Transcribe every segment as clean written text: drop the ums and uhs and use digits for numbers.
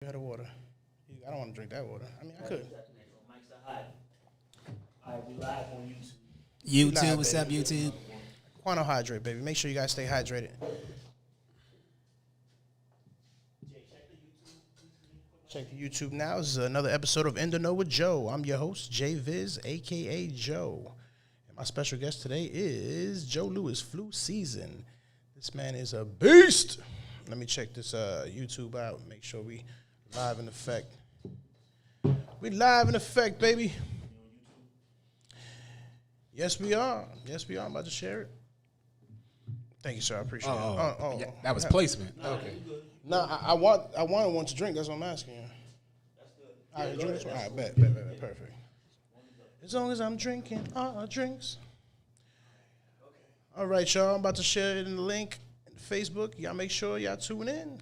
You had a water. I don't want to drink that water. I mean, I could. Mics are hot. All right, we live on YouTube. Live, YouTube, what's up, baby. YouTube? Quanto hydrate, baby. Make sure you guys stay hydrated. Check the YouTube now. This is another episode of In the Know with Joe. I'm your host, Jay Viz, a.k.a. Joe. And my special guest today is Joe Lewis, Flu Season. This man is a beast. Let me check this YouTube out. Make sure we live in effect. We live in effect, baby. Yes, we are. Yes, we are. I'm about to share it. Thank you, sir. I appreciate it. Yeah, that was placement. Okay. No, I wanted one to drink. That's what I'm asking you. That's good. All right, drink this one. All right, bet. Perfect. As long as I'm drinking our drinks. All right, y'all. I'm about to share it in the link in Facebook. Y'all make sure y'all tune in.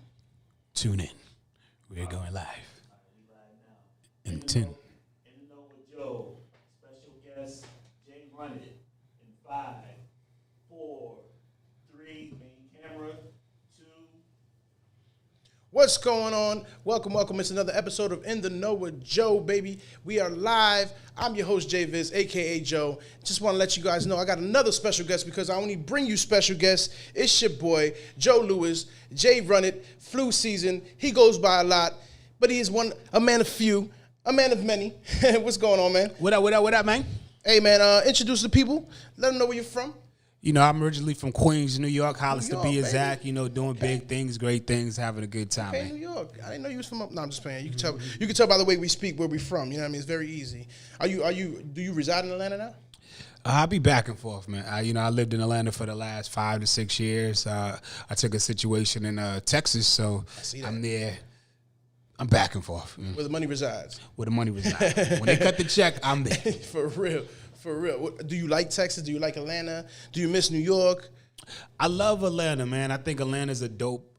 Tune in. We're going live. We live now. In 10. In the Know with Joe. Special guest, Jay Run It. In 5, 4, 3, main camera, 2. What's going on? Welcome. It's another episode of In the Know with Joe, baby. We are live. I'm your host, Jay Viz, a.k.a. Joe. Just want to let you guys know I got another special guest because I only bring you special guests. It's your boy, Joe Lewis, Jay Run It, Flu Season. He goes by a lot, but he is a man of few, a man of many. What's going on, man? What up, man? Hey, man, introduce the people. Let them know where you're from. You know, I'm originally from Queens, New York, Hollis New to be York, exact. You know, doing big things, great things, having a good time, Okay, man. New York. I didn't know you was from up. No, I'm just playing. You can tell. You can tell by the way we speak where we from. You know what I mean? It's very easy. Do you reside in Atlanta now? I'll be back and forth, man. I lived in Atlanta for the last 5 to 6 years. I took a situation in Texas, so see that. I'm there. I'm back and forth. Where the money resides. Where the money resides. When they cut the check, I'm there. For real. Do you like Texas? Do you like Atlanta? Do you miss New York? I love Atlanta, man. I think Atlanta's a dope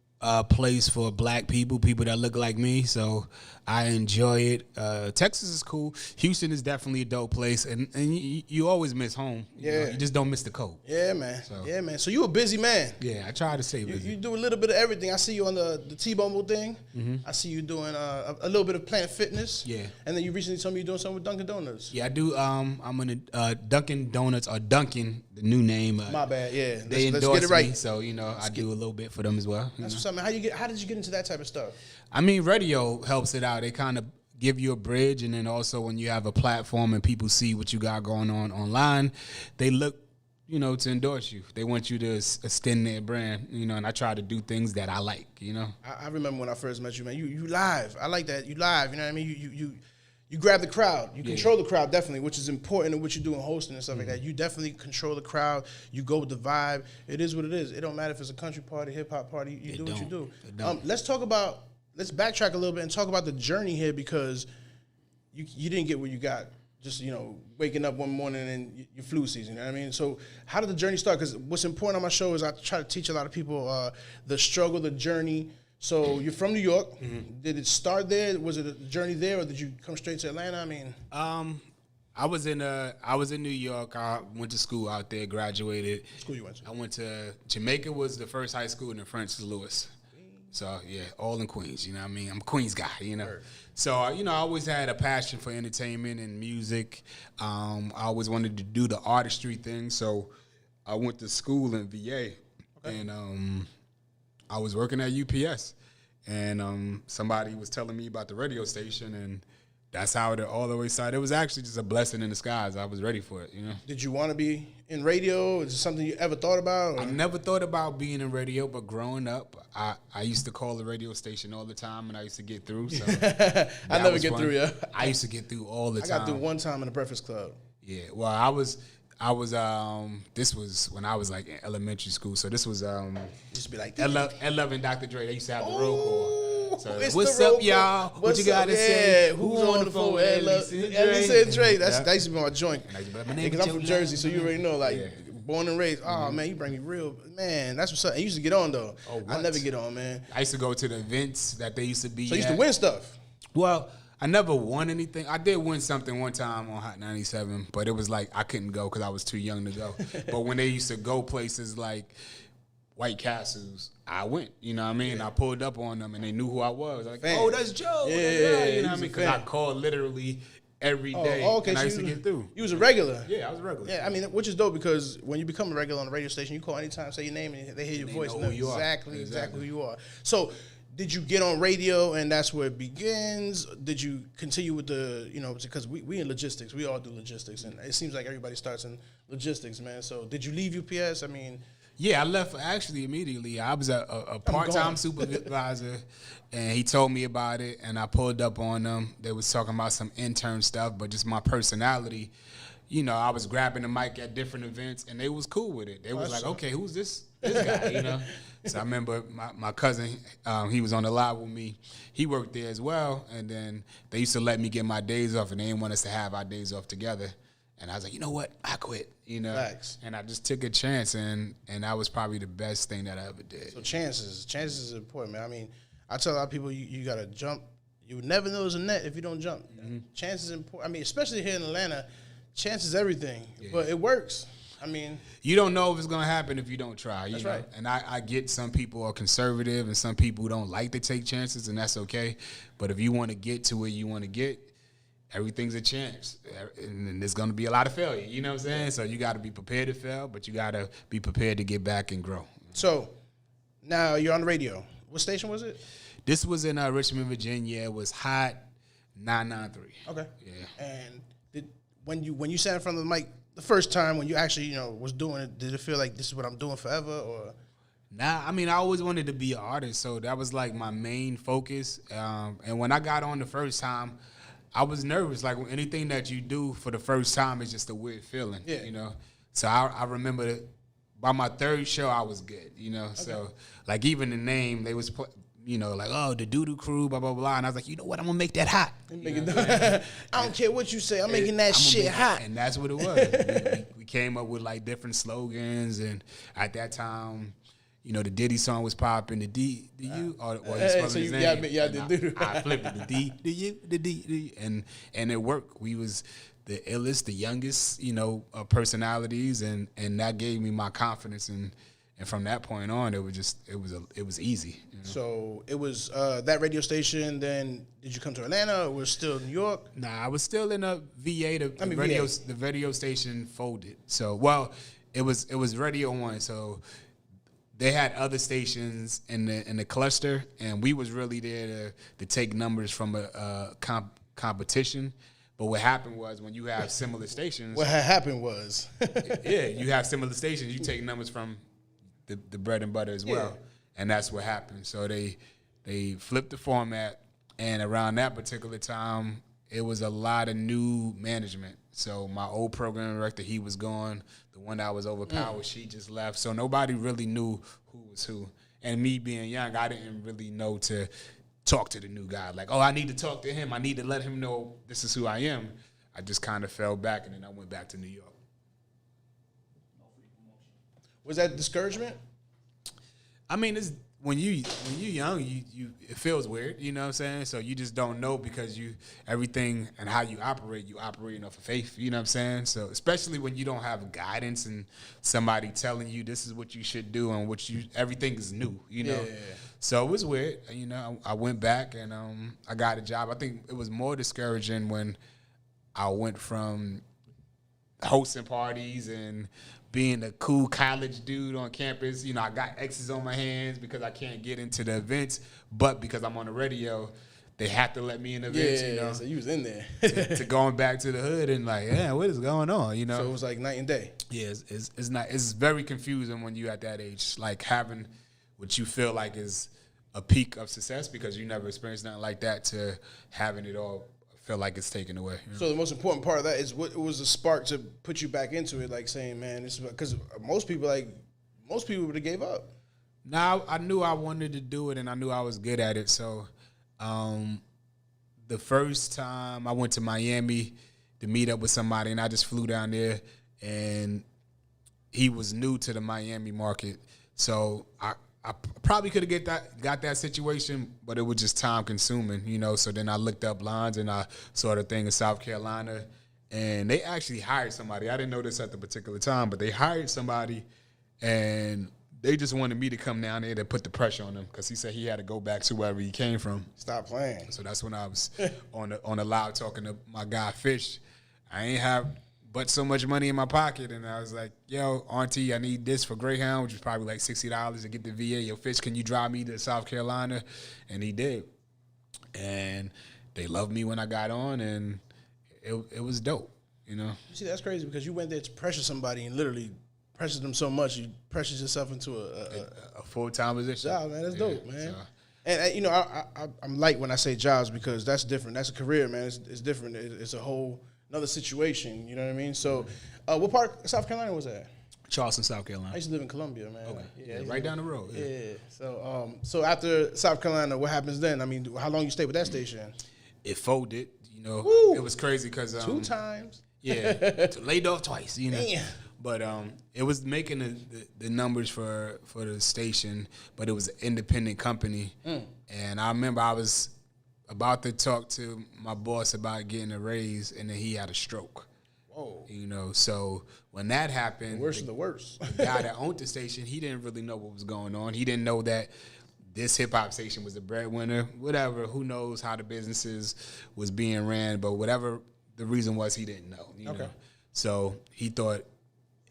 place for black people that look like me. So I enjoy it. Texas is cool. Houston is definitely a dope place, and you always miss home. You know? Yeah. You just don't miss the cold. Yeah, man. So- Yeah, man. So you a busy man. Yeah, I try to stay You busy. do a little bit of everything. I see you on the T-Bumble thing. I see you doing a little bit of Planet Fitness. Yeah. And then you recently told me you're doing something with Dunkin' Donuts. Yeah, I do. I'm in a Dunkin' Donuts, or Dunkin', the new name. My bad. Yeah. They Let's endorse get it right. me, so I do a little bit for them as well. you That's know? what's up, man. How did you get into that type of stuff? I mean, radio helps it out. They kind of give you a bridge, and then also when you have a platform and people see what you got going on online, they look, to endorse you. They want you to extend their brand, and I try to do things that I like, I remember when I first met you, man. You live. I like that. You live. You know what I mean? You grab the crowd. You control the crowd, definitely, which is important in what you do in hosting and stuff like that. You definitely control the crowd. You go with the vibe. It is what it is. It don't matter if it's a country party, hip hop party. You do what you do. It don't. Let's backtrack a little bit and talk about the journey here because you didn't get where you got. Just, waking up one morning and your flu season, you know what I mean? So how did the journey start? Because what's important on my show is I try to teach a lot of people the struggle, the journey. So you're from New York. Did it start there? Was it a journey there, or did you come straight to Atlanta? I mean, I was in New York. I went to school out there, graduated. school you went to? I went to Jamaica, was the first high school, and then Francis Lewis. So yeah, all in Queens. You know what I mean? I'm a Queens guy. So I always had a passion for entertainment and music. I always wanted to do the artistry thing. So I went to school in VA, and I was working at UPS, and somebody was telling me about the radio station, and that's how it all the way started. It was actually just a blessing in disguise. I was ready for it, Did you want to be in radio? Is it something you ever thought about? I never thought about being in radio, but growing up, I used to call the radio station all the time, and I used to get through. So I that never was get fun. through, yeah. I used to get through all the I time. got through one time in the Breakfast Club. Yeah, well, I was. This was when I was like in elementary school. So this was Used to be like, L and Dr. Dre. They used to have the roll call. So it's what's the roll up, y'all? call. What What's you gotta up? say? Yeah, who's on the phone? Ellie said Dre. That used to be my joint. And I used to be like, "My name Because is I'm from Joe Jersey, so you already know, like, Yeah. born and raised. Oh, man, you bring me real. Man, that's what's up. I used to get on, though. Oh, I what? never get on, man. I used to go to the events that they used to be So you used to at. win stuff. Well, I never won anything. I did win something one time on Hot 97, but it was like I couldn't go because I was too young to go. But when they used to go places like White Castles, I went. You know what I mean? I pulled up on them, and they knew who I was. Like, Fan. oh, that's Joe. Yeah, That's yeah, right. yeah, You know he what I was mean? a Because fan. I called literally every day, okay, and I so used to get through. You was a regular. Yeah, I was a regular. Yeah, I mean, which is dope because when you become a regular on the radio station, you call anytime, say your name, and they hear your They voice, know know who you are. exactly Exactly. who you are. So, did you get on radio and that's where it begins? Did you continue with the, because we in logistics, we all do logistics, and it seems like everybody starts in logistics, man. So, did you leave UPS? I mean, Yeah, I left actually immediately. I was a part-time gone. supervisor, and he told me about it, and I pulled up on them. They was talking about some intern stuff, but just my personality, I was grabbing the mic at different events, and they was cool with it. They was like, okay, who's this guy, So I remember my cousin, he was on the live with me. He worked there as well, and then they used to let me get my days off, and they didn't want us to have our days off together. And I was like, you know what? I quit, Facts. And I just took a chance, and that was probably the best thing that I ever did. so chances is important, man. I mean, I tell a lot of people you got to jump. You would never know there's a net if you don't jump. Chances important. I mean, especially here in Atlanta, chance is everything, but it works. I mean, You don't know if it's going to happen if you don't try. That's know? right. And I get some people are conservative and some people don't like to take chances, and that's okay. But if you want to get to where you want to get, everything's a chance. And there's going to be a lot of failure. You know what I'm saying? So you got to be prepared to fail, but you got to be prepared to get back and grow. so now you're on the radio. What station was it? This was in Richmond, Virginia. It was Hot 993. Okay. Yeah. And when you sat in front of the mic the first time, when you actually was doing it, did it feel like this is what I'm doing forever, or? Nah, I mean, I always wanted to be an artist, so that was like my main focus. And when I got on the first time, I was nervous. Like anything that you do for the first time is just a weird feeling, Yeah. So I remember that by my third show, I was good, So like even the name, they was, like, oh, the Doodoo Crew, blah, blah, blah. And I was like, you know what? I'm going to make that hot. I don't care what you say. I'm making that I'ma shit make- hot. And that's what it was. we came up with like different slogans, and at that time, the Diddy song was popping. The D, the U, or he's spelling so his you name. got me- yeah, And the Doodoo. I flipped it. The D, the U, the D, the U. And it worked. We was the illest, the youngest, personalities, and that gave me my confidence. And from that point on, it was easy. So it was that radio station. Then did you come to Atlanta, or was still New York? Nah, I was still in a VA. VA. The radio station folded. So, well, it was Radio One. So they had other stations in the cluster, and we was really there to take numbers from a competition. But what happened was when you have similar stations, What had happened was, you have similar stations, you take numbers from the bread and butter as well, and that's what happened. So they flipped the format, and around that particular time, it was a lot of new management. So my old program director, he was gone. The one that was overpowered, she just left. So nobody really knew who was who. And me being young, I didn't really know to talk to the new guy. Like, oh, I need to talk to him. I need to let him know this is who I am. I just kind of fell back, and then I went back to New York. was that discouragement? I mean, it's when you young, you it feels weird, you know what I'm saying? So you just don't know because everything and how you operating off of faith, you know what I'm saying? So especially when you don't have guidance and somebody telling you this is what you should do and everything is new, Yeah. So it was weird, I went back and I got a job. I think it was more discouraging when I went from hosting parties and being a cool college dude on campus. I got X's on my hands because I can't get into the events, but because I'm on the radio, they have to let me in the events, So you was in there. to going back to the hood and like, yeah, what is going on, So it was like night and day. Yeah, it's very confusing when you're at that age, like having what you feel like is a peak of success because you never experienced nothing like that to having it all feel like it's taken away. So the most important part of that is what was the spark to put you back into it, like saying, man, this is because most people would have gave up. Now I knew I wanted to do it and I knew I was good at it. So the first time I went to Miami to meet up with somebody and I just flew down there and he was new to the Miami market. So I probably could have got that situation, but it was just time consuming, So then I looked up lines and I saw the thing in South Carolina, and they actually hired somebody. I didn't know this at the particular time, but they hired somebody, and they just wanted me to come down there to put the pressure on him because he said he had to go back to wherever he came from. Stop playing. So that's when I was on the loud talking to my guy Fish. I ain't have but so much money in my pocket, and I was like, "Yo, Auntie, I need this for Greyhound, which is probably like $60 to get the VA. Yo, Fish, can you drive me to South Carolina?" And he did, and they loved me when I got on, and it was dope, you know. You see, that's crazy because you went there to pressure somebody and literally pressured them so much you pressured yourself into A full-time position. job, man. That's dope, man. So, And you know, I'm light when I say jobs because that's different. That's a career, man. It's different. It's a whole another situation. You know what I mean? So, what part of South Carolina was that? Charleston, South I Carolina. used to live in Columbia, man. Okay. I Yeah, used to right live- down the road. Yeah. So after South Carolina, what happens then? I mean, how long you stay with that station? It folded, you know. Woo. It was crazy because 2 times. yeah, laid off twice, you know. Damn. But it was making the numbers for the station, but it was an independent company. And I remember I was about to talk to my boss about getting a raise, and then he had a stroke. Whoa. You know, so when that happened, Worse than the worst. the guy that owned the station, he didn't really know what was going on. He didn't know that this hip hop station was the breadwinner. Whatever, who knows how the businesses was being ran, but whatever the reason was, he didn't know. You know? So he thought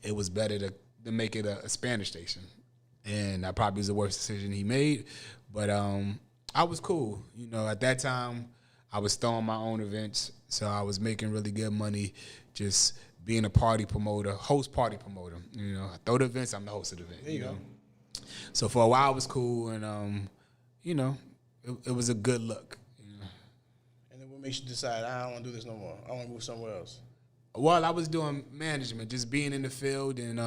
it was better to make it a Spanish station, and that probably was the worst decision he made. But I was cool. You know, at that time, I was throwing my own events, so I was making really good money just being a party promoter, host party promoter. You know, I throw the events, I'm the host of the event. There you go. know? So for a while, it was cool, and, you know, it was a good look. You know? And then what makes you decide, I don't want to do this no more. I want to move somewhere else? Well, I was doing management, just being in the field, and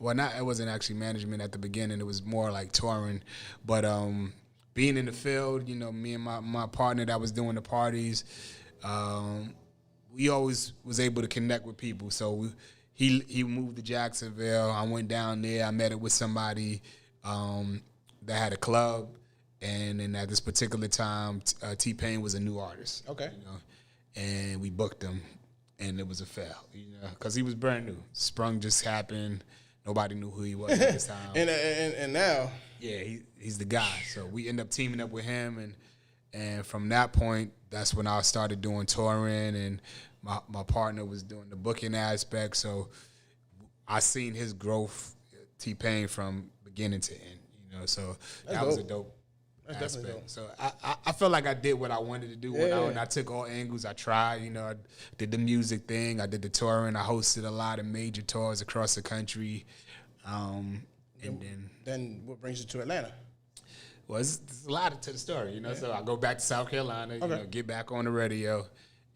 it wasn't actually management at the beginning. It was more like touring, but being in the field, you know, me and my partner that was doing the parties, we always was able to connect with people. So he moved to Jacksonville. I went down there. I met it with somebody that had a club, and then at this particular time, T-Pain was a new artist. Okay. You know, and we booked him. And it was a fail, you know, because he was brand new. Sprung just happened. Nobody knew who he was at this time. and now, Yeah, he's the guy. So we end up teaming up with him, and from that point, that's when I started doing touring, and my partner was doing the booking aspect. So I seen his growth, T-Pain, from beginning to end. You know, so that was a dope. That's definitely dope. So I felt like I did what I wanted to do. And I took all angles. I tried, you know, I did the music thing. I did the touring. I hosted a lot of major tours across the country. And then what brings you to Atlanta? well, it's a lot to the story, you know. So I go back to South Carolina, you know, get back on the radio,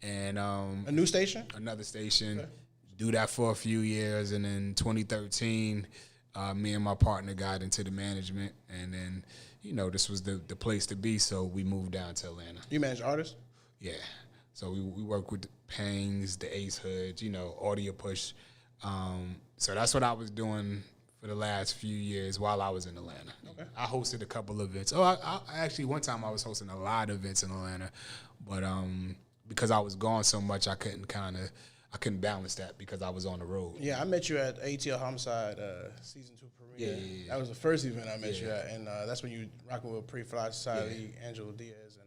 and A new station? another station, do that for a few years, and then 2013, me and my partner got into the management, and then, you know, this was the place to be, so we moved down to Atlanta. You manage artists? Yeah. So we work with the Pains, the Ace Hoods, you know, Audio Push. So that's what I was doing for the last few years while I was in Atlanta. Okay. I hosted a couple of events. I actually, one time I was hosting a lot of events in Atlanta, but because I was gone so much, I couldn't balance that because I was on the road. Yeah, I met you at ATL Homicide season 2 premiere. Yeah. That was the first event I met you at, and that's when you rocking with Pre-Fly Society, Angela Diaz, and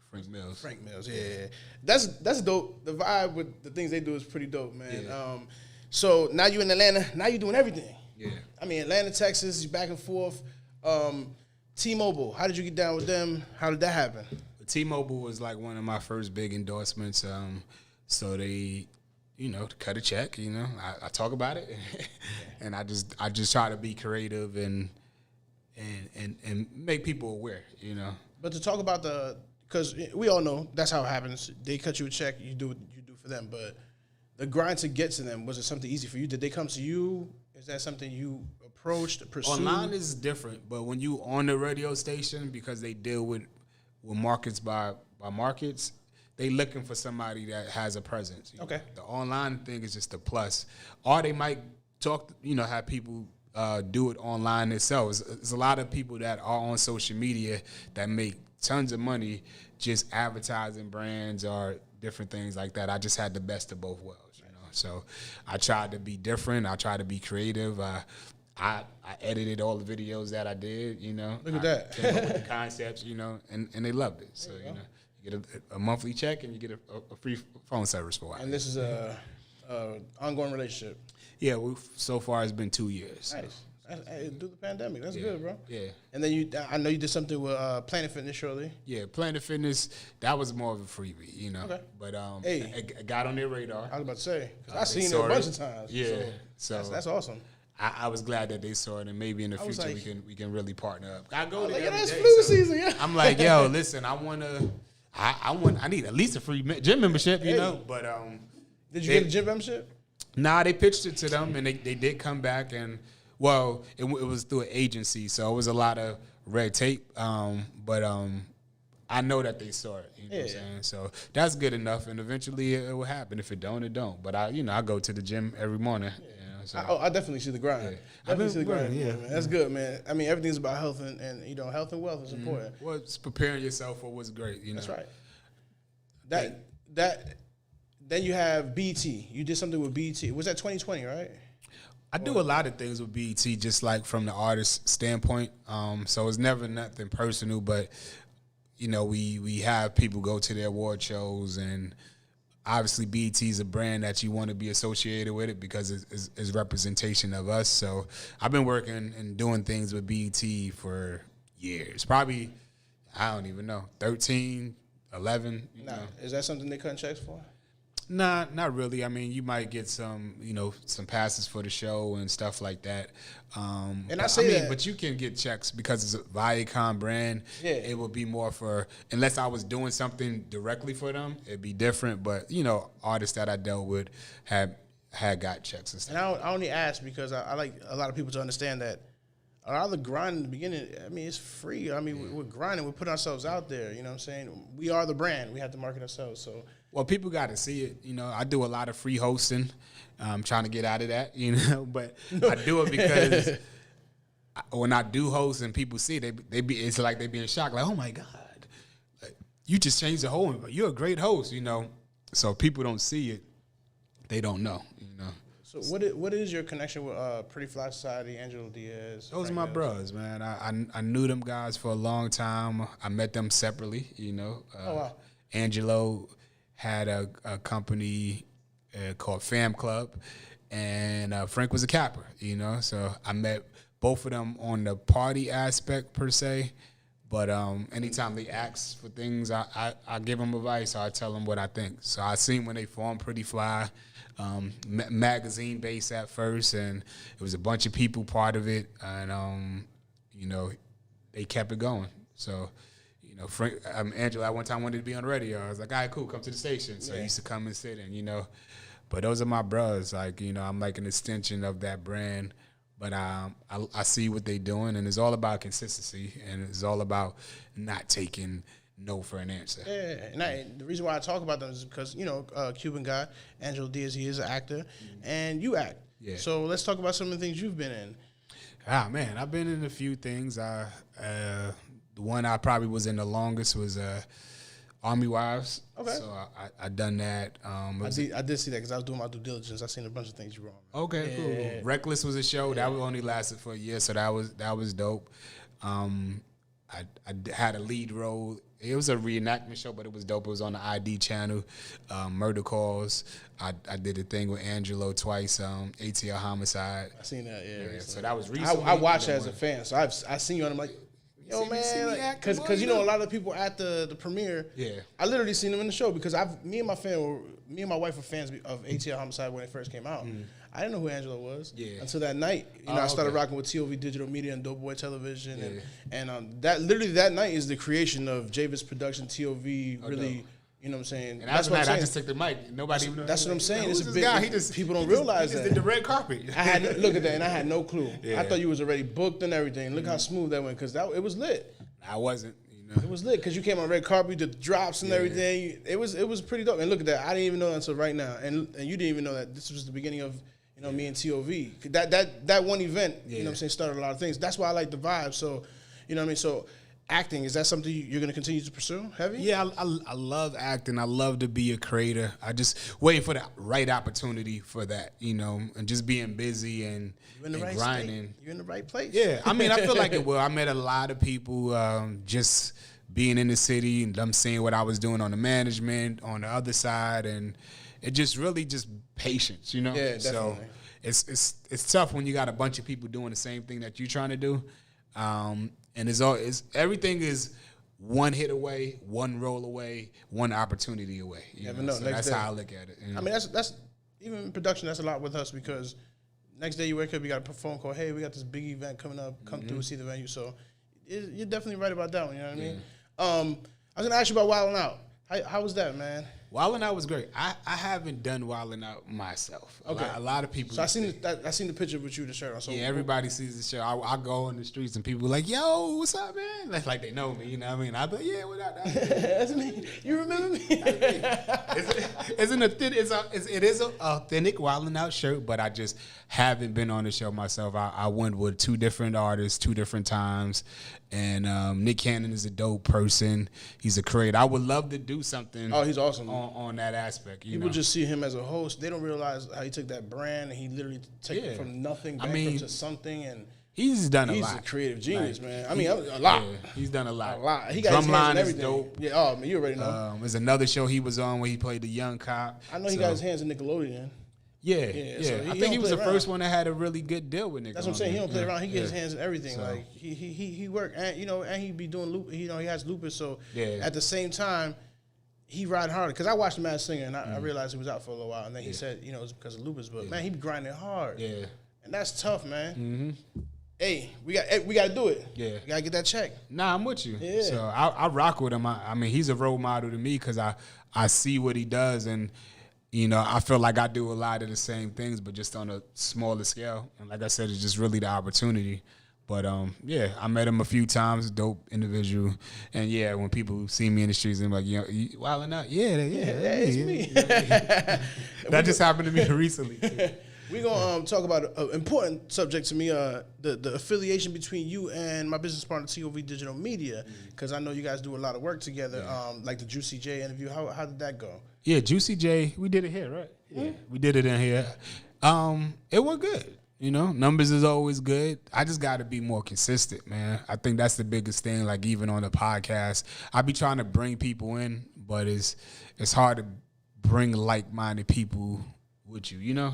Frank Mills. Frank Mills. Yeah, that's dope. The vibe with the things they do is pretty dope, man. Yeah. So now you in Atlanta. Now you doing everything. Yeah. I mean, Atlanta, Texas, you back and forth. T-Mobile, how did you get down with them? How did that happen? T-Mobile was like one of my first big endorsements. So they, you know, cut a check. You know, I talk about it, and I just try to be creative and make people aware. You know. But to talk about because we all know that's how it happens. They cut you a check, you do what you do for them. But the grind to get to them, was it something easy for you? Did they come to you? Is that something you approached, pursued? Online is different, but when you on the radio station, because they deal with markets by markets, they looking for somebody that has a presence. You Okay. know? The online thing is just a plus. Or they might talk, you know, have people do it online themselves. There's a lot of people that are on social media that make tons of money just advertising brands or different things like that. I just had the best of both worlds, you know. So I tried to be different. I tried to be creative. I I edited all the videos that I did, you know. Look at that. Came up with the concepts, you know, and they loved it. So, you know, you get a monthly check and you get a free phone service for it. And this is a ongoing relationship. Yeah, so far it's been 2 years. Nice. Through the pandemic. That's good, bro. Yeah. And then I know you did something with Planet Fitness shortly. Yeah, Planet Fitness, that was more of a freebie, you know. Okay. But Hey. it got on their radar. I was about to say, because I've They seen it saw a bunch of times. Yeah. So that's awesome. I was glad that they saw it, and maybe in the future like- we can really partner up. I go Like, there yeah, every that's day, flu so season, yeah. I'm like, yo, listen, I need at least a free gym membership, you know. But Did you get a gym membership? nah, they pitched it to them, and they did come back, and well, it was through an agency, so it was a lot of red tape. But I know that they saw it. You know what I'm saying? So that's good enough, and eventually it will happen. If it don't, it don't. But I go to the gym every morning. You know, so. I definitely see the grind. Yeah. Definitely I've see the been grind. grinding, Yeah, man. That's good, man. I mean, everything's about health and you know, health and wealth is important. Well, it's preparing yourself for what's great. You know, That's right. That then you have BT. You did something with BT. Was that 2020, right? I do a lot of things with BET, just like from the artist standpoint. So it's never nothing personal, but you know, we have people go to their award shows, and obviously BET is a brand that you want to be associated with it because it's representation of us. So I've been working and doing things with BET for years, probably, I don't even know, 13, 11. You know. Is that something they cutting checks for? Nah, not really. I mean, you might get some, you know, some passes for the show and stuff like that. And I say that, but you can get checks because it's a Viacom brand. Yeah. It would be more for, unless I was doing something directly for them, it'd be different. But you know, artists that I dealt with had got checks and stuff. And I only ask because I like a lot of people to understand that a lot of the grind in the beginning, I mean, it's free. I mean, we're grinding. We're putting ourselves out there. You know what I'm saying? We are the brand. We have to market ourselves. So. Well, people got to see it. You know, I do a lot of free hosting. I'm trying to get out of that, you know, but I do it because when I do host and people see it, it's like they be in shock, like, oh my God, like, you just changed the whole. You're a great host, you know. So people don't see it, they don't know, you know. So what is your connection with Pretty Fly Society, Angelo Diaz? Those are Frank my Mills? bros, man. I knew them guys for a long time. I met them separately, you know. Oh, wow. Angelo had a company called Fam Club, and Frank was a capper, you know. So I met both of them on the party aspect per se, but anytime they ask for things, I give them advice. Or I tell them what I think. So I seen when they formed Pretty Fly, magazine based at first, and it was a bunch of people part of it, and you know, they kept it going. So. You know, Frank, Angela, at one time wanted to be on the radio. I was like, all right, cool, come to the station. So he used to come and sit in, you know. But those are my bros. Like, you know, I'm like an extension of that brand. But I see what they're doing, and it's all about consistency, and it's all about not taking no for an answer. Yeah, and the reason why I talk about them is because, you know, Cuban guy, Angelo Diaz, he is an actor, and you act. Yeah. So let's talk about some of the things you've been in. Ah, man, I've been in a few things. The one I probably was in the longest was Army Wives. Okay. So I done that. I did see that because I was doing my due diligence. I seen a bunch of things you were on. Okay, cool. Reckless was a show that only lasted for a year, so that was dope. I had a lead role. It was a reenactment show, but it was dope. It was on the ID channel. Murder Calls. I did a thing with Angelo twice. ATL Homicide. I seen that, yeah. So that was recently. I watched it as a fan, so I seen you on. I'm like, yo, you see me man, act? because Come on, you know you a lot of the people at the premiere. Yeah. I literally seen them in the show because me and my wife were fans of ATL Homicide when it first came out. I didn't know who Angelo was until that night. You know, I started rocking with TOV Digital Media and Dope Boy Television, and that literally that night is the creation of Javis Production. TOV really. You know what I'm saying? And that's what I'm I saying. just took the mic. Nobody even. That's what I'm saying. Who's It's a this big. guy? People don't realize he just that. did the red carpet. I had look at that, and I had no clue. Yeah. I thought you was already booked and everything. Look how smooth that went, because it was lit. I wasn't. You know. It was lit because you came on red carpet, you did the drops and everything. It was pretty dope. And look at that. I didn't even know that until right now, and you didn't even know that this was the beginning of me and TOV. That one event, you know what I'm saying, started a lot of things. That's why I like the vibe. So, you know what I mean. So, acting. Is that something you're going to continue to pursue heavy? Yeah, I love acting. I love to be a creator. I just waiting for the right opportunity for that, and just being busy and, You're in the right grinding. state. You're in the right place. Yeah, I mean, I feel like it will. I met a lot of people just being in the city and them seeing what I was doing on the management, on the other side, and it just really just patience, Yeah, definitely. So it's tough when you got a bunch of people doing the same thing that you're trying to do, and everything is one hit away, one roll away, one opportunity away. Never know. So Next that's day. how I look at it. I mean, that's even in production. That's a lot with us because next day you wake up, you got a phone call. Hey, we got this big event coming up. Come through and see the venue. So you're definitely right about that one. You know what I mean? I was gonna ask you about Wildin' Out. How was that, man? Wildin' Out was great. I haven't done Wildin' Out myself. Okay. A lot of people. So I seen the picture with you, the shirt on. So Yeah, everybody sees the show. I go in the streets and people are like, "Yo, what's up, man?" Like they know me, you know what I mean? I be like, "Yeah, what up?" That's me. You remember me? It is an authentic Wildin' Out shirt, but I just haven't been on the show myself. I went with 2 different artists, 2 different times, and Nick Cannon is a dope person. He's a creator. I would love to do something. Oh, he's awesome. On that aspect. People just see him as a host. They don't realize how he took that brand and he literally took it from nothing back to something. And he's done a he's lot. a creative genius, man. I mean, a lot. Yeah, he's done a lot. A lot. He got his hands Drumline in is everything. dope. Yeah. Oh man, you already know. There's another show he was on where he played the young cop. I know he got his hands in Nickelodeon. Yeah. So I he think don't he was play the around. first one that had a really good deal with Nickelodeon. That's what I'm saying. He don't play around. He gets his Yeah. hands in everything. So- Like he work and and he be doing he has lupus. So Yeah. at the same time, he ride hard because I watched the Masked Singer and I realized he was out for a little while and then he said it was because of lupus. But man, he be grinding hard. Yeah. And that's tough, man. Hey, we got to do it. Yeah. We gotta get that check. Nah, I'm with you. Yeah. So I rock with him. I mean, he's a role model to me because I see what he does, and I feel like I do a lot of the same things, but just on a smaller scale. And like I said, it's just really the opportunity. But yeah, I met him a few times. Dope individual, and yeah, when people see me in the streets, they're like, you Wildin' Out, yeah, it's me. That just happened to me recently. We're going to talk about an important subject to me, the affiliation between you and my business partner, TOV Digital Media, because I know you guys do a lot of work together, like the Juicy J interview. How did that go? Yeah, Juicy J, we did it here, right? Yeah, we did it in here. It went good. Numbers is always good. I just got to be more consistent, man. I think that's the biggest thing. Like even on the podcast, I be trying to bring people in, but it's hard to bring like-minded people with you,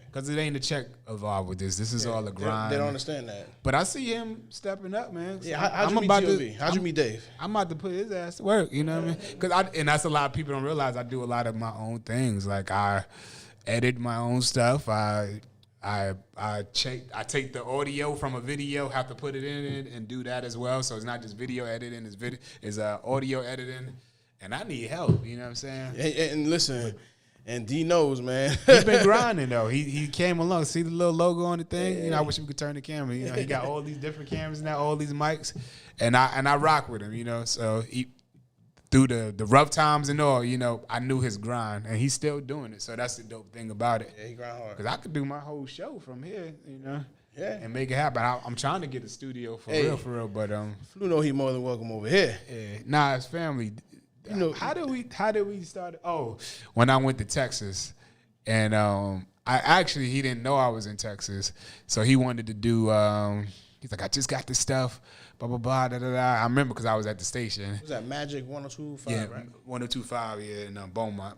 because it ain't a check involved with this. This is all a grind. They don't understand that. But I see him stepping up, man. So Yeah, how'd you meet TOV? How'd you meet Dave? I'm about to put his ass to work. You know what I mean? And that's a lot of people don't realize. I do a lot of my own things. Like I edit my own stuff. I take the audio from a video, have to put it in it, and do that as well. So it's not just video editing; it's audio editing, and I need help. You know what I'm saying? And listen, and D knows, man. He's been grinding though. He came along. See the little logo on the thing? I wish we could turn the camera. He got all these different cameras now, all these mics, and I rock with him. So through the rough times and all, I knew his grind, and he's still doing it. So that's the dope thing about it. Yeah, he grind hard. Because I could do my whole show from here, Yeah. and make it happen. I'm trying to get a studio for real. But Flu know he more than welcome over here. nah, it's family. How did we start? Oh, when I went to Texas, and he didn't know I was in Texas, so he wanted to do. He's like, I just got this stuff. Blah blah blah. Da, da, da. I remember because I was at the station. Was that Magic 102.5, Yeah, right? 102.5, in Beaumont.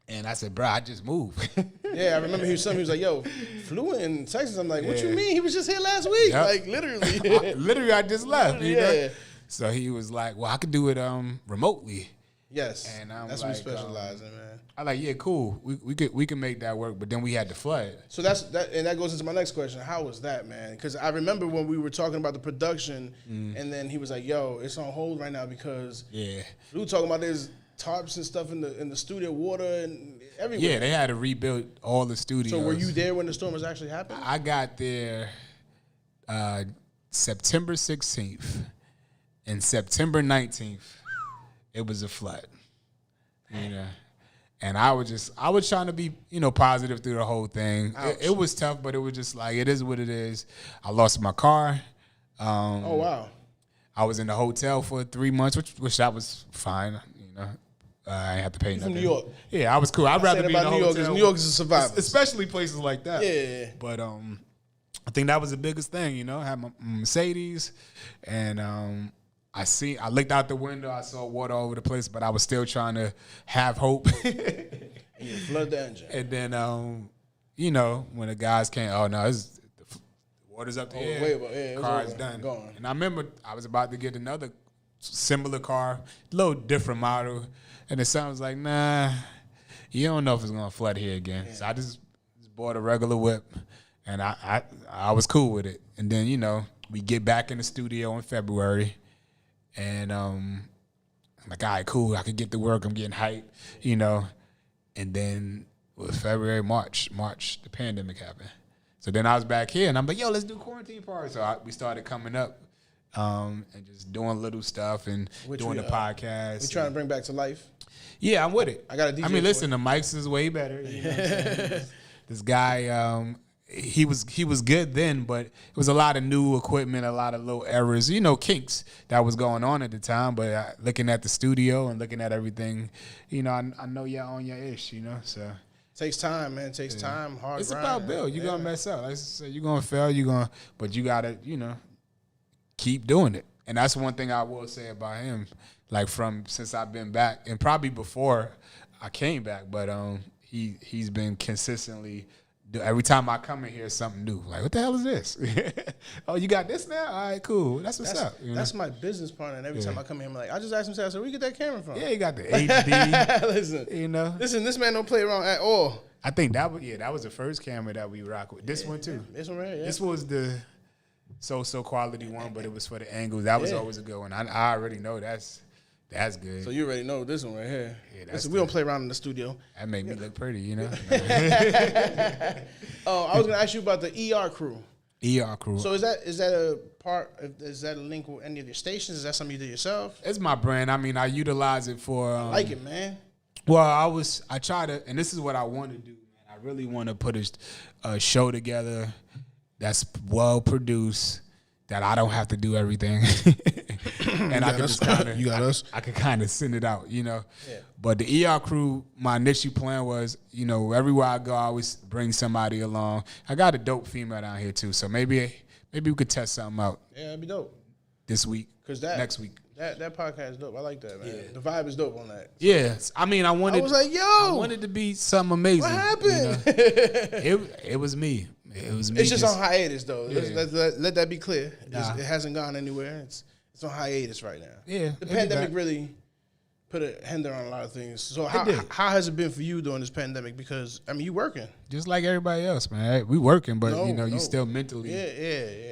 And I said, bro, I just moved. Yeah, I remember he was like, yo, Flu in Texas. I'm like, what you mean? He was just here last week. Yep. Like, literally. I just left. Yeah. So he was like, well, I could do it remotely. Yes. And I'm that's like, what we specialize in, man. I like, yeah, cool. We can make that work. But then we had the flood. So and that goes into my next question. How was that, man? Because I remember when we were talking about the production, and then he was like, yo, it's on hold right now because Yeah. we were talking about there's tarps and stuff in the studio, water and everywhere. Yeah, they had to rebuild all the studios. So were you there when the storm was actually happening? I got there September 16th. And September 19th, it was a flood. And I was trying to be, positive through the whole thing. It was tough, but it was just like, it is what it is. I lost my car. Oh, wow. I was in the hotel for 3 months, which that was fine. You know, I didn't have to pay nothing. From New York. Yeah, I was cool. I'd rather be in the New York hotel. is New York is a survivor. Especially places like that. Yeah. But I think that was the biggest thing, you know. I had my Mercedes, and I looked out the window, I saw water all over the place, but I was still trying to have hope. And you flood the engine. And then, you know, when the guys came, oh no, the water's up there. It was car's over. done. Gone. And I remember I was about to get another similar car, a little different model, and the son was like, nah, you don't know if it's gonna flood here again. Yeah. So I just bought a regular whip, and I was cool with it. And then, you know, we get back in the studio in February, and I'm like, all right, cool, I can get to work, I'm getting hyped, you know. And then February, March, the pandemic happened. So then I was back here, and I'm like, yo, let's do quarantine party. So we started coming up and just doing little stuff and doing the podcast. We trying to bring back to life. Yeah, I'm with it. I got a DJ. I mean, listen, the mics is way better. You know what I'm saying? This guy, he was good then, but it was a lot of new equipment, a lot of little errors, you know, kinks that was going on at the time. But looking at the studio and looking at everything, you know, I know you're on your ish, you know, so. Takes time, man. It takes time, hard It's grind. about build. You're going to mess up. Like I said, you're going to fail, but you got to, you know, keep doing it. And that's one thing I will say about him, like since I've been back, and probably before I came back, but he's been consistently. Every time I come in here, something new. Like, what the hell is this? Oh, you got this now? All right, cool. That's what's up. You know? That's my business partner. And every time I come here, I'm like, I just asked him, I said, where you get that camera from? Yeah, you got the HD. Listen, you know. Listen, this man don't play around at all. I think that was the first camera that we rock with. This one too. This one right here. Yeah. This was the so quality one, but it was for the angles. That was always a good one. I already know that's good. So you already know this one right here. Yeah, Listen, we don't play around in the studio. That made me look pretty, you know. I was gonna ask you about the ER crew. ER crew. So is that a part? Is that a link with any of your stations? Is that something you did yourself? It's my brand. I mean, I utilize it for. I like it, man. Well, I try to, and this is what I want to do, man. I really want to put a show together that's well produced, that I don't have to do everything, and I can just kind of, you got us. I can kind of send it out, you know. Yeah. But the ER crew, my initial plan was, you know, everywhere I go, I always bring somebody along. I got a dope female down here too, so maybe we could test something out. Yeah, that'd be dope. This week, next week. That podcast is dope. I like that, man. Yeah. The vibe is dope on that. Yes, I mean, I was like, yo, I wanted to be something amazing. What happened? You know? It was me. It was me. It's just on hiatus, though. Yeah. Let that be clear. Nah. It hasn't gone anywhere. It's on hiatus right now. Yeah, the pandemic really put a hinder on a lot of things. So how has it been for you during this pandemic? Because I mean, you working just like everybody else, man. We working, but you still mentally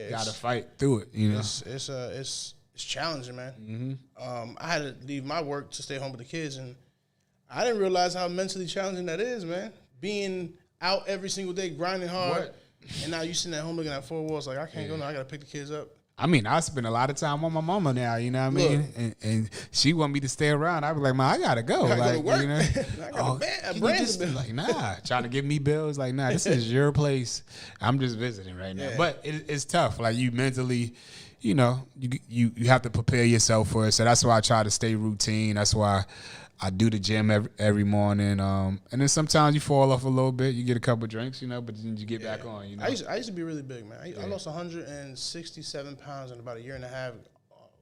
gotta fight through it. You know, it's challenging, man. Mm-hmm. I had to leave my work to stay home with the kids, and I didn't realize how mentally challenging that is, man. Being out every single day, grinding hard, and now you sitting at home looking at four walls like, I can't go now. I got to pick the kids up. I mean, I spend a lot of time on my mama now, you know what I mean? And she want me to stay around. I was like, man, I got to go. I gotta like, go to work. You know? I got a brand to build. Like, nah, trying to give me bills. Like, nah, this is your place. I'm just visiting right now. Yeah. But it's tough. Like, you mentally, you know, you have to prepare yourself for it. So that's why I try to stay routine. That's why I do the gym every morning. And then sometimes you fall off a little bit. You get a couple drinks, you know, but then you get back on, you know. I used to be really big, man. I lost 167 pounds in about a year and a half.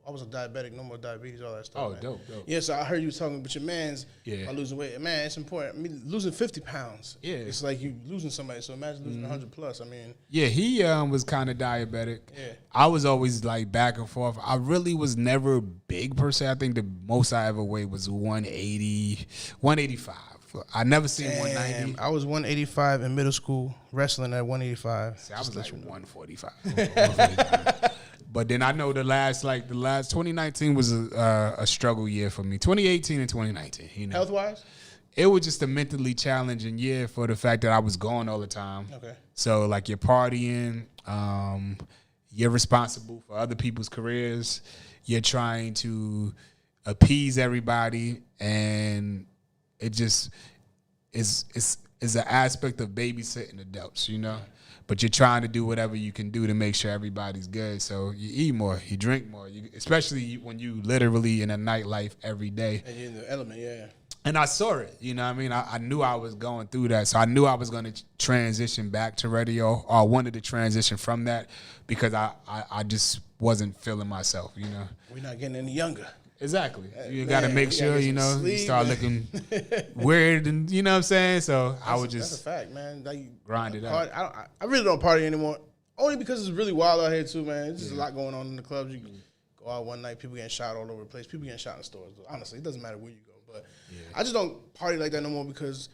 I was a diabetic, no more diabetes, all that stuff. Oh, man. dope. Yeah, so I heard you talking about your mans about losing weight. Man, it's important. I mean, losing 50 pounds. Yeah. It's like you losing somebody. So imagine losing 100 plus. I mean. Yeah, he was kind of diabetic. Yeah. I was always like back and forth. I really was never big per se. I think the most I ever weighed was 180, 185. I never seen 190. I was 185 in middle school, wrestling at 185. See, I was like 145. But then I know the last 2019 was a struggle year for me. 2018 and 2019, you know. Health-wise? It was just a mentally challenging year for the fact that I was gone all the time. Okay. So like you're partying, you're responsible for other people's careers. You're trying to appease everybody, and it just it's is an aspect of babysitting adults, you know. But you're trying to do whatever you can do to make sure everybody's good. So you eat more, you drink more, especially when you literally in a nightlife every day. And you're in the element, yeah. And I saw it, you know what I mean? I knew I was going through that. So I knew I was going to transition back to radio, or I wanted to transition from that because I just wasn't feeling myself, you know? We're not getting any younger. Exactly. You Man, got to make you sure, gotta get you know, some you sleep, start man. looking weird and, you know what I'm saying? So I would That's a just fact, man. Like, grind it party, out. I really don't party anymore. Only because it's really wild out here too, man. There's just a lot going on in the clubs. You can go out one night, people getting shot all over the place. People getting shot in stores. But honestly, it doesn't matter where you go. But I just don't party like that no more because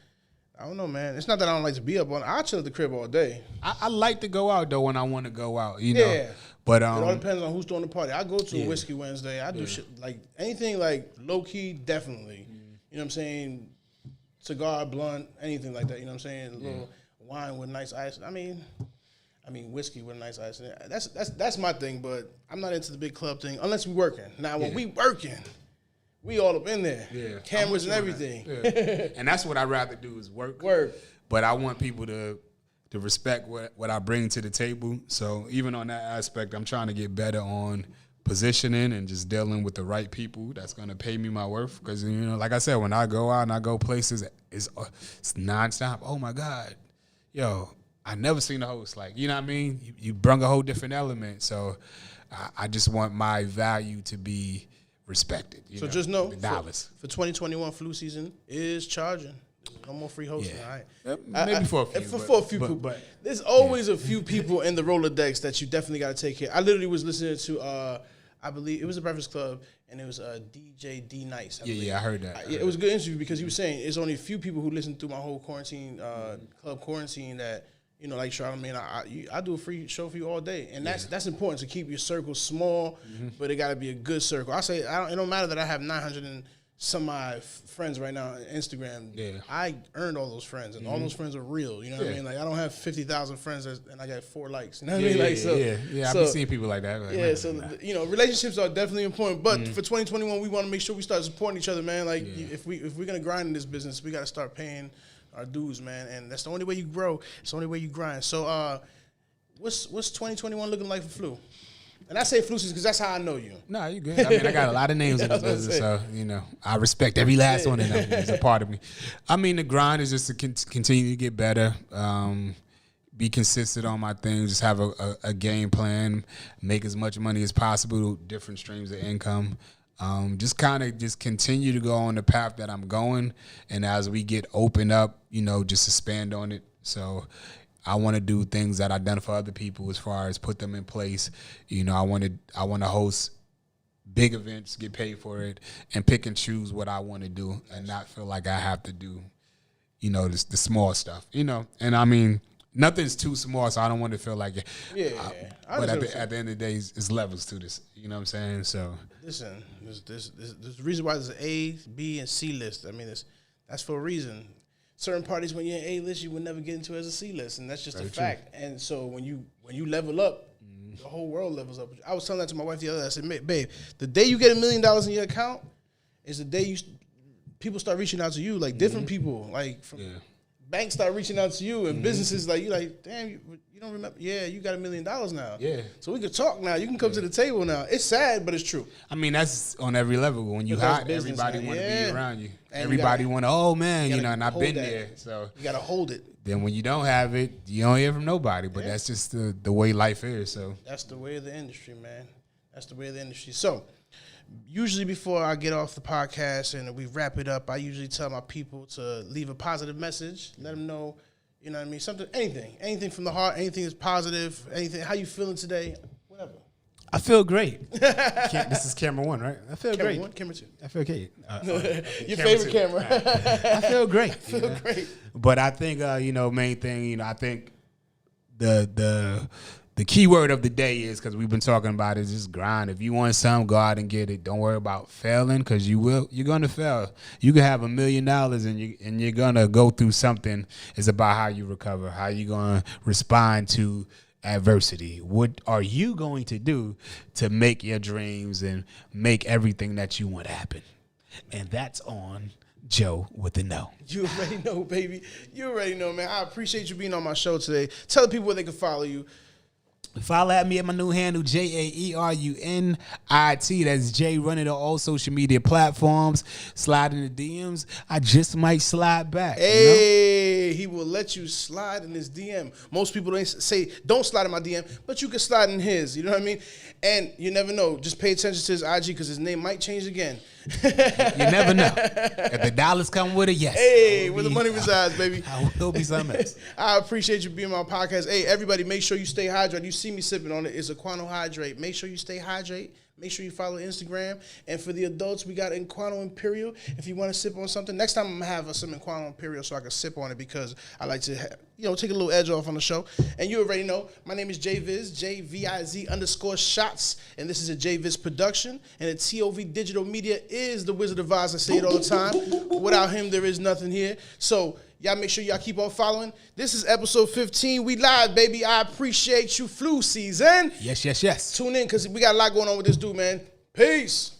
I don't know, man. It's not that I don't like to be up on. I chill at the crib all day. I like to go out though when I want to go out, you know. Yeah. But It all depends on who's throwing the party. I go to Yeah. Whiskey Wednesday. I do shit like anything like low key, definitely. You know what I'm saying? Cigar, blunt, anything like that. You know what I'm saying? A little wine with nice ice. I mean whiskey with nice ice. That's my thing. But I'm not into the big club thing unless we working. Now when we working, we all up in there. Yeah. Cameras and I'm with everything. you on that. Yeah. And that's what I'd rather do is work. Work. But I want people to respect what I bring to the table. So even on that aspect, I'm trying to get better on positioning and just dealing with the right people that's going to pay me my worth. Because, you know, like I said, when I go out and I go places, it's nonstop. Oh, my God. Yo, I never seen a host. Like, you know what I mean? You bring a whole different element. So I just want my value to be respected. So just know the dollars. for 2021 flu season is charging. There's no more free hosting. Yeah. All right. Maybe for a few. For a few people. but There's always a few people in the Rolodex that you definitely got to take care. I literally was listening to, I believe it was a Breakfast Club, and it was DJ D Nice. yeah, I heard that. It was a good interview because he was saying it's only a few people who listened through my whole quarantine, club quarantine that, you know, like Charlamagne, I do a free show for you all day. And that's important to keep your circle small, but it got to be a good circle. I say, it don't matter that I have 900 and some odd friends right now on Instagram. Yeah. I earned all those friends, and all those friends are real. You know what I Yeah. mean? Like, I don't have 50,000 friends and I got 4 likes. You know what Yeah, I mean? Like, I've been seeing people like that. Like, yeah, man, so nah. you know, relationships are definitely important. But for 2021, we want to make sure we start supporting each other, man. Like if we're gonna grind in this business, we got to start paying our dues, man. And that's the only way you grow. It's the only way you grind. So, what's 2021 looking like for Flu? And I say Flu because that's how I know you. No, you good. I mean, I got a lot of names in this business, so, you know, I respect every last one of them. It's a part of me. I mean, the grind is just to continue to get better, be consistent on my things, just have a game plan, make as much money as possible, different streams of income. Just kind of just continue to go on the path that I'm going, and as we get opened up, you know, just expand on it. So I want to do things that I've done for other people as far as put them in place. You know, I want to host big events, get paid for it, and pick and choose what I want to do and not feel like I have to do, you know, the small stuff, you know. And I mean, nothing's too small, so I don't want to feel like it. Yeah. But at the end of the day, it's levels to this. You know what I'm saying? So Listen, there's a reason why there's an A, B, and C list. I mean, that's for a reason. Certain parties, when you're in A list, you would never get into as a C list, and that's just a fact. And so when you level up, the whole world levels up. I was telling that to my wife the other day. I said, babe, the day you get $1 million in your account is the day people start reaching out to you, like different people, like from banks start reaching out to you, and businesses like you, like, damn, you don't remember? Yeah, you got $1 million now. Yeah. So we can talk now. You can come to the table now. It's sad, but it's true. I mean, that's on every level. When you But that's hot, business, everybody man. want to Yeah. be around you. And Everybody you want to, oh man, you you gotta know, and I've hold been that. there. So You gotta hold it. then when you don't have it, you don't hear from nobody. But that's just the way life is. So That's the way of the industry, man. That's the way of the industry. So, usually before I get off the podcast and we wrap it up, I usually tell my people to leave a positive message. Let them know, you know what I mean? Something, anything from the heart, anything that's positive, anything, how you feeling today, whatever. I feel great. This is camera 1, right? I feel Camera great. 1, camera 2. I feel great. Your favorite camera. I feel great. you know? Great. But I think you know, main thing, you know, I think the key word of the day is, because we've been talking about it, is just grind. If you want something, go out and get it. Don't worry about failing, because you're gonna fail. You can have $1 million and you're gonna go through something. It's about how you recover, how you gonna respond to adversity. What are you going to do to make your dreams and make everything that you want happen? And that's on Joe with the no. You already know, baby. You already know, man. I appreciate you being on my show today. Tell the people where they can follow you. Follow at me at my new handle, JAERUNIT. That's Jay running on all social media platforms. Slide in the DMs. I just might slide back. Hey, he will let you slide in his DM. Most people don't slide in my DM, but you can slide in his. You know what I mean? And you never know. Just pay attention to his IG because his name might change again. You never know. If the dollars come with it, yes. Hey, where the money resides, baby. I will be something else. I appreciate you being on my podcast. Hey, everybody, make sure you stay hydrated. You see me sipping on it. It's Equano Hydrate. Make sure you stay hydrated. Make sure you follow Instagram. And for the adults, we got Equano Imperial. If you want to sip on something, next time I'm going to have some Equano Imperial so I can sip on it because I like to, take a little edge off on the show. And you already know, my name is JViz, JVIZ_shots. And this is a JViz production. And the TOV Digital Media is the Wizard of Oz. I say it all the time. Without him, there is nothing here. So, y'all make sure y'all keep on following. This is episode 15. We live, baby. I appreciate you. Flu season. Yes. Tune in because we got a lot going on with this dude, man. Peace.